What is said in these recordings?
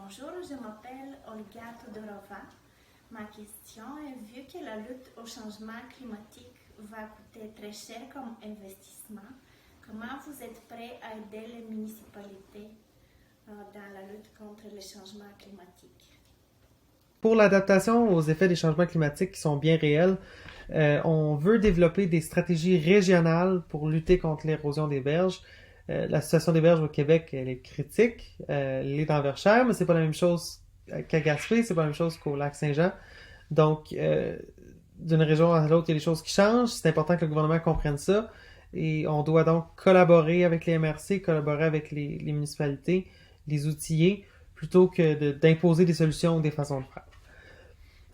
Bonjour, je m'appelle Olga Todorova. Ma question est, vu que la lutte au changement climatique va coûter très cher comme investissement, comment vous êtes prêt à aider les municipalités dans la lutte contre le changement climatique? Pour l'adaptation aux effets des changements climatiques qui sont bien réels, on veut développer des stratégies régionales pour lutter contre l'érosion des berges. La situation des berges au Québec, elle est critique. Elle est dans Verchères, mais c'est pas la même chose qu'à Gaspé, c'est pas la même chose qu'au lac Saint-Jean. Donc, d'une région à l'autre, il y a des choses qui changent. C'est important que le gouvernement comprenne ça. Et on doit donc collaborer avec les MRC, collaborer avec les municipalités, les outiller, plutôt que d'imposer des solutions ou des façons de faire.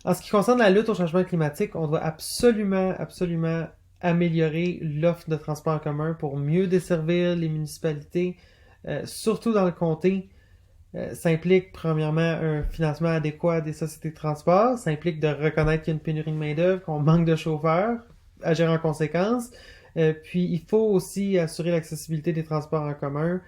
En ce qui concerne la lutte au changement climatique, on doit absolument améliorer l'offre de transport en commun pour mieux desservir les municipalités, surtout dans le comté. Ça implique premièrement un financement adéquat des sociétés de transport, ça implique de reconnaître qu'il y a une pénurie de main-d'œuvre, qu'on manque de chauffeurs, agir en conséquence. Puis il faut aussi assurer l'accessibilité des transports en commun,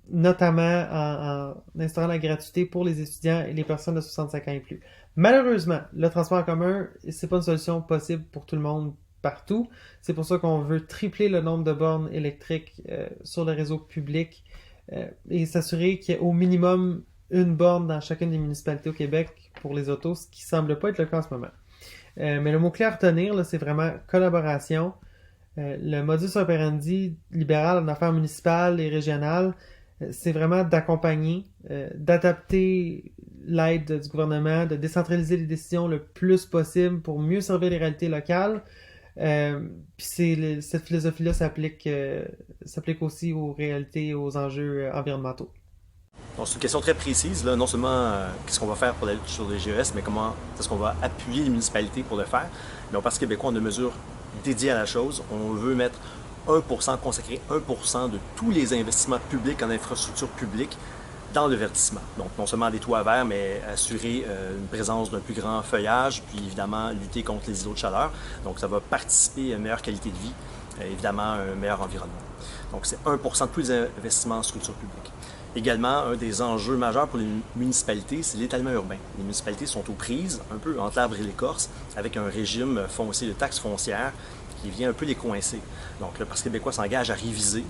notamment en instaurant la gratuité pour les étudiants et les personnes de 65 ans et plus. Malheureusement, le transport en commun, c'est pas une solution possible pour tout le monde partout. C'est pour ça qu'on veut tripler le nombre de bornes électriques sur le réseau public et s'assurer qu'il y ait au minimum une borne dans chacune des municipalités au Québec pour les autos, ce qui semble pas être le cas en ce moment. Mais le mot-clé à retenir, là, c'est vraiment collaboration. Le modus operandi libéral en affaires municipales et régionales, c'est vraiment d'accompagner, d'adapter l'aide du gouvernement, de décentraliser les décisions le plus possible pour mieux servir les réalités locales. Puis cette philosophie-là s'applique aussi aux réalités et aux enjeux environnementaux. Donc, c'est une question très précise, là, non seulement qu'est-ce qu'on va faire pour la lutte sur les GES, mais comment est-ce qu'on va appuyer les municipalités pour le faire. Mais au Parti québécois, on a une mesure dédiée à la chose. On veut mettre 1%, consacrer 1% de tous les investissements publics en infrastructure publique dans le verdissement. Donc, non seulement des toits verts, mais assurer une présence d'un plus grand feuillage, puis évidemment lutter contre les îlots de chaleur. Donc, ça va participer à une meilleure qualité de vie, évidemment un meilleur environnement. Donc, c'est 1% de tous les investissements en structure publique. Également, un des enjeux majeurs pour les municipalités, c'est l'étalement urbain. Les municipalités sont aux prises, un peu entre l'arbre et l'écorce, avec un régime foncier de taxes foncières qui vient un peu les coincer. Donc, le Parti québécois s'engage à réviser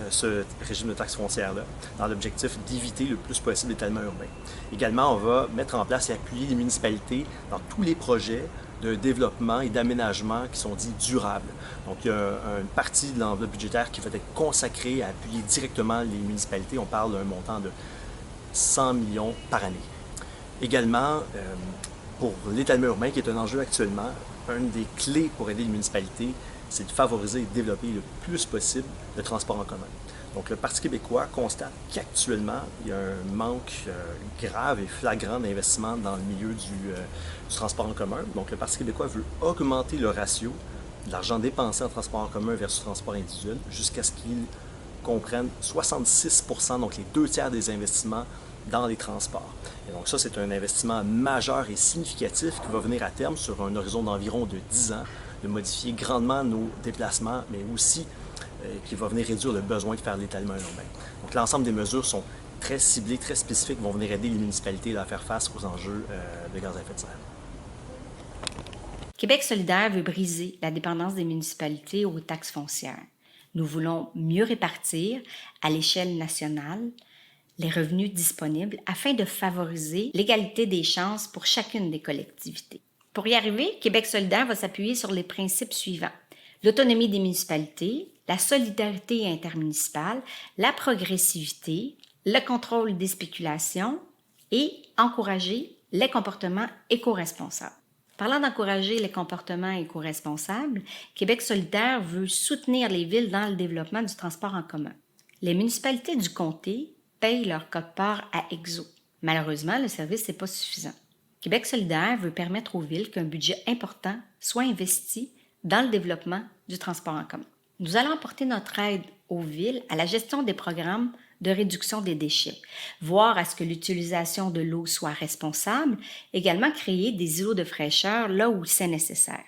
ce régime de taxes foncières-là, dans l'objectif d'éviter le plus possible l'étalement urbain. Également, on va mettre en place et appuyer les municipalités dans tous les projets de développement et d'aménagement qui sont dits durables. Donc, il y a une partie de l'enveloppe budgétaire qui va être consacrée à appuyer directement les municipalités. On parle d'un montant de 100 millions par année. Également, pour l'étalement urbain, qui est un enjeu actuellement, une des clés pour aider les municipalités, c'est de favoriser et de développer le plus possible le transport en commun. Donc, le Parti québécois constate qu'actuellement, il y a un manque grave et flagrant d'investissement dans le milieu du transport en commun. Donc, le Parti québécois veut augmenter le ratio de l'argent dépensé en transport en commun versus transport individuel jusqu'à ce qu'il comprenne 66%, donc les 2 tiers des investissements dans les transports. Et donc ça, c'est un investissement majeur et significatif qui va venir à terme sur un horizon d'environ de 10 ans, de modifier grandement nos déplacements, mais aussi qui va venir réduire le besoin de faire de l'étalement urbain. Donc l'ensemble des mesures sont très ciblées, très spécifiques, vont venir aider les municipalités à faire face aux enjeux de gaz à effet de serre. Québec solidaire veut briser la dépendance des municipalités aux taxes foncières. Nous voulons mieux répartir, à l'échelle nationale, les revenus disponibles afin de favoriser l'égalité des chances pour chacune des collectivités. Pour y arriver, Québec solidaire va s'appuyer sur les principes suivants: l'autonomie des municipalités, la solidarité intermunicipale, la progressivité, le contrôle des spéculations et encourager les comportements éco-responsables. Parlant d'encourager les comportements éco-responsables, Québec solidaire veut soutenir les villes dans le développement du transport en commun. Les municipalités du comté payent leur quote-part à EXO. Malheureusement, le service n'est pas suffisant. Québec solidaire veut permettre aux villes qu'un budget important soit investi dans le développement du transport en commun. Nous allons apporter notre aide aux villes à la gestion des programmes de réduction des déchets, voir à ce que l'utilisation de l'eau soit responsable, également créer des îlots de fraîcheur là où c'est nécessaire.